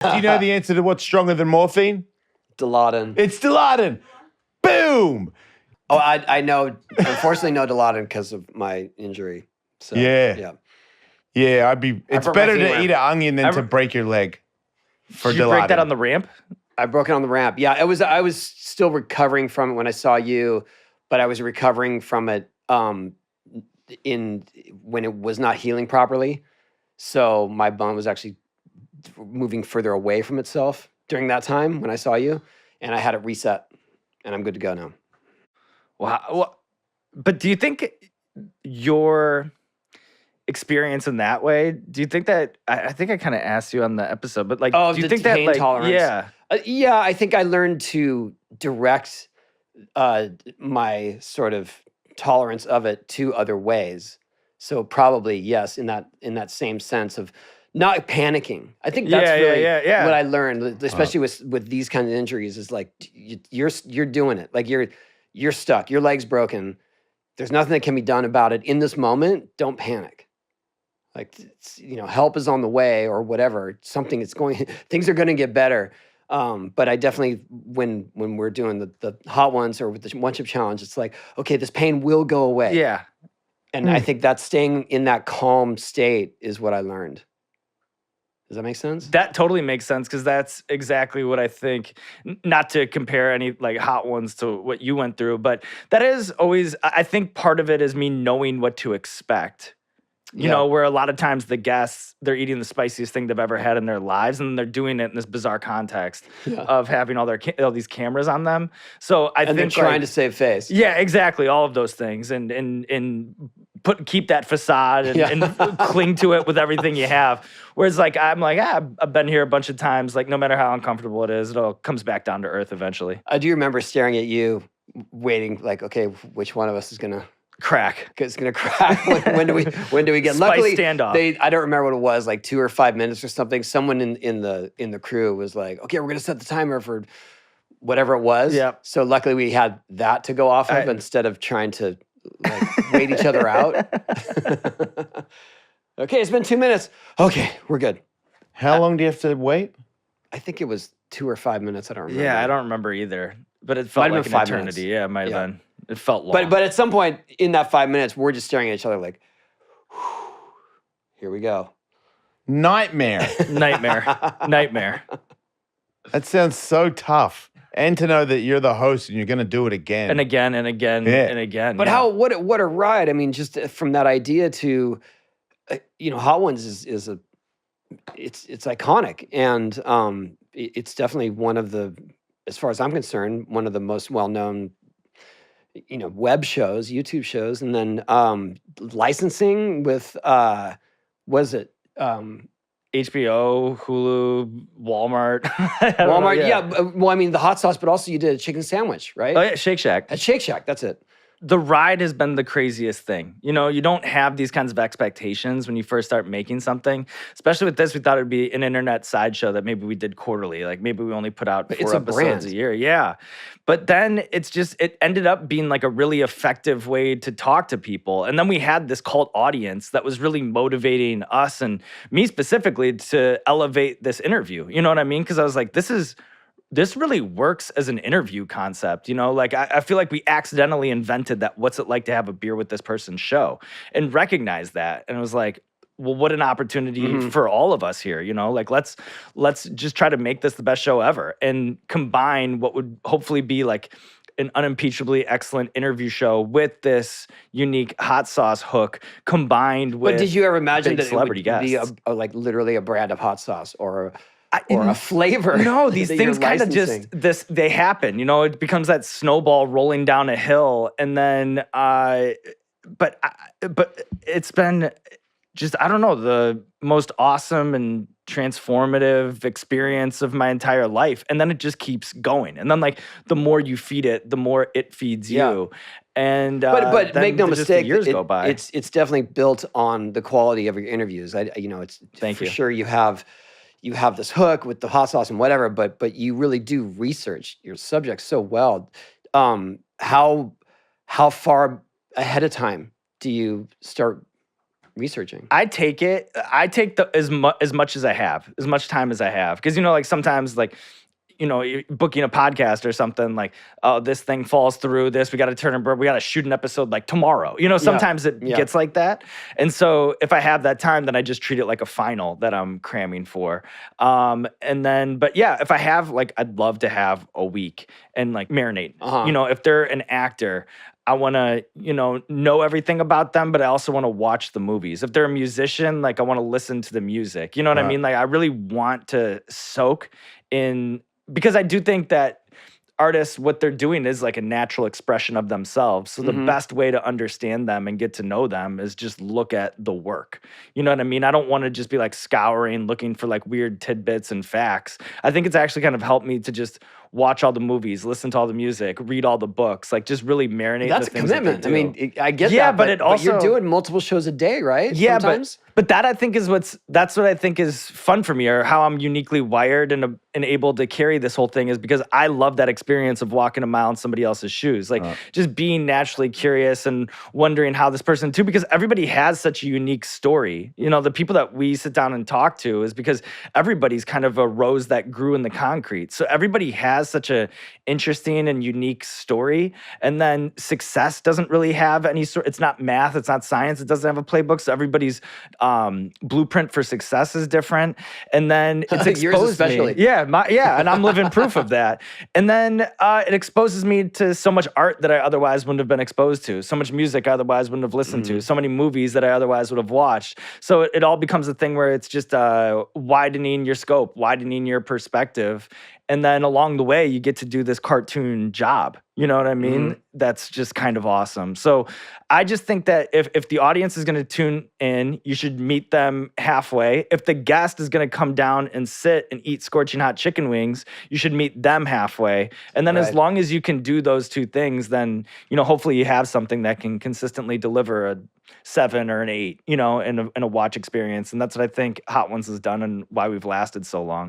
Do you know the answer to what's stronger than morphine? Dilaudid. It's Dilaudid. Boom. Oh, I know. Unfortunately, no Dilaudid because of my injury. So Yeah. Yeah, it's broke better my to femur. eat an onion than to break your leg. For Did you break that Dilaudid. on the ramp? I broke it on the ramp. Yeah, I was still recovering from it when I saw you, but I was recovering from it when it was not healing properly. So my bone was actually moving further away from itself during that time when I saw you, and I had it reset, and I'm good to go now. Wow. Well, but do you think your experience in that way, do you think that, I think I kind of asked you on the episode, but like, Oh, do you the think that pain like, tolerance. yeah. Yeah, I think I learned to direct my sort of tolerance of it to other ways. So probably yes, in that same sense of not panicking. I think that's really what I learned, especially with these kinds of injuries. Is like you're doing it. Like you're stuck. Your leg's broken. There's nothing that can be done about it in this moment. Don't panic. Like help is on the way or whatever. Something is going. Things are going to get better. But I definitely, when we're doing the hot ones or with the one chip challenge, it's like, okay, this pain will go away. Yeah. And I think that staying in that calm state is what I learned. Does that make sense? That totally makes sense because that's exactly what I think. Not to compare any like hot ones to what you went through, but that is always, I think part of it is me knowing what to expect. You know, where a lot of times the guests, they're eating the spiciest thing they've ever had in their lives, and they're doing it in this bizarre context of having all these cameras on them. So I think they're trying to save face. Yeah, exactly. All of those things, and keep that facade and cling to it with everything you have. Whereas like I'm like, I've been here a bunch of times. Like no matter how uncomfortable it is, it all comes back down to earth eventually. I do remember staring at you, waiting like, okay, which one of us is gonna crack? It's gonna crack. When do we get? Spice Luckily, standoff. I don't remember what it was, like 2 or 5 minutes or something. Someone in the crew was like, okay, we're gonna set the timer for whatever it was. Yeah. So luckily we had that to go off of instead of trying to like wait each other out. Okay, it's been 2 minutes. Okay, we're good. How long do you have to wait? I think it was 2 or 5 minutes. I don't remember. Yeah, I don't remember either. But it felt like an eternity. Minutes. Yeah, it might have been. It felt long. But at some point in that 5 minutes, we're just staring at each other like, here we go. Nightmare. Nightmare. That sounds so tough. And to know that you're the host and you're going to do it again. And again and again and again. But what a ride. I mean, just from that idea to, Hot Ones is it's iconic. And it's definitely one of the, as far as I'm concerned, one of the most well-known, web shows, YouTube shows. And then licensing with, was it? HBO, Hulu, Walmart. Walmart, yeah. Well, I mean, the hot sauce, but also you did a chicken sandwich, right? Oh, yeah, Shake Shack. At Shake Shack, that's it. The ride has been the craziest thing. You don't have these kinds of expectations when you first start making something. Especially with this, we thought it would be an internet sideshow that maybe we did quarterly. Like maybe we only put out 4 episodes a year. Yeah. But then it ended up being like a really effective way to talk to people. And then we had this cult audience that was really motivating us and me specifically to elevate this interview. You know what I mean? Because I was like, this really works as an interview concept, like I feel like we accidentally invented that what's it like to have a beer with this person show and recognize that. And it was like, well, what an opportunity for all of us here, like let's just try to make this the best show ever and combine what would hopefully be like an unimpeachably excellent interview show with this unique hot sauce hook combined with. But did you ever imagine that celebrity it would guests. be like literally a brand of hot sauce or a flavor? No, these things kind of they happen. It becomes that snowball rolling down a hill, and then, but it's been just, I don't know, the most awesome and transformative experience of my entire life. And then it just keeps going. And then like the more you feed it, the more it feeds you. And but make no mistake, years go by. It's definitely built on the quality of your interviews. It's for sure you have this hook with the hot sauce and whatever, but you really do research your subject so well. How far ahead of time do you start researching? I take as much as I have, as much time as I have. Because, like sometimes like, you're booking a podcast or something like, oh, this thing falls through this. We got to shoot an episode like tomorrow. Sometimes it gets like that. And so if I have that time, then I just treat it like a final that I'm cramming for. But yeah, if I have I'd love to have a week and marinate. If they're an actor, I want to, know everything about them, but I also want to watch the movies. If they're a musician, I want to listen to the music. You know what I mean? I really want to soak in, because I do think that artists, what they're doing is a natural expression of themselves. So the best way to understand them and get to know them is just look at the work. You know what I mean? I don't want to just be scouring, looking for weird tidbits and facts. I think it's actually kind of helped me to just watch all the movies, listen to all the music, read all the books, just really marinate. That's the a things commitment. That I mean, I get that. Yeah, but it also, you're doing multiple shows a day, right? Yeah, sometimes? But that I think is that's what I think is fun for me, or how I'm uniquely wired and able to carry this whole thing, is because I love that experience of walking a mile in somebody else's shoes. Just being naturally curious and wondering how this person too, because everybody has such a unique story. The people that we sit down and talk to is because everybody's kind of a rose that grew in the concrete. So everybody has such a interesting and unique story. And then success doesn't really have any sort, it's not math, it's not science, it doesn't have a playbook. So everybody's blueprint for success is different. And then it's exposed yours especially. me. Yeah, and I'm living proof of that. And then it exposes me to so much art that I otherwise wouldn't have been exposed to, so much music I otherwise wouldn't have listened to, so many movies that I otherwise would have watched. So it all becomes a thing where it's just widening your scope, widening your perspective. And then along the way, you get to do this cartoon job. You know what I mean? That's just kind of awesome. So I just think that if the audience is going to tune in, you should meet them halfway. If the guest is going to come down and sit and eat scorching hot chicken wings, you should meet them halfway. And then as long as you can do those two things, then, hopefully you have something that can consistently deliver a 7 or an 8, in a watch experience. And that's what I think Hot Ones has done and why we've lasted so long.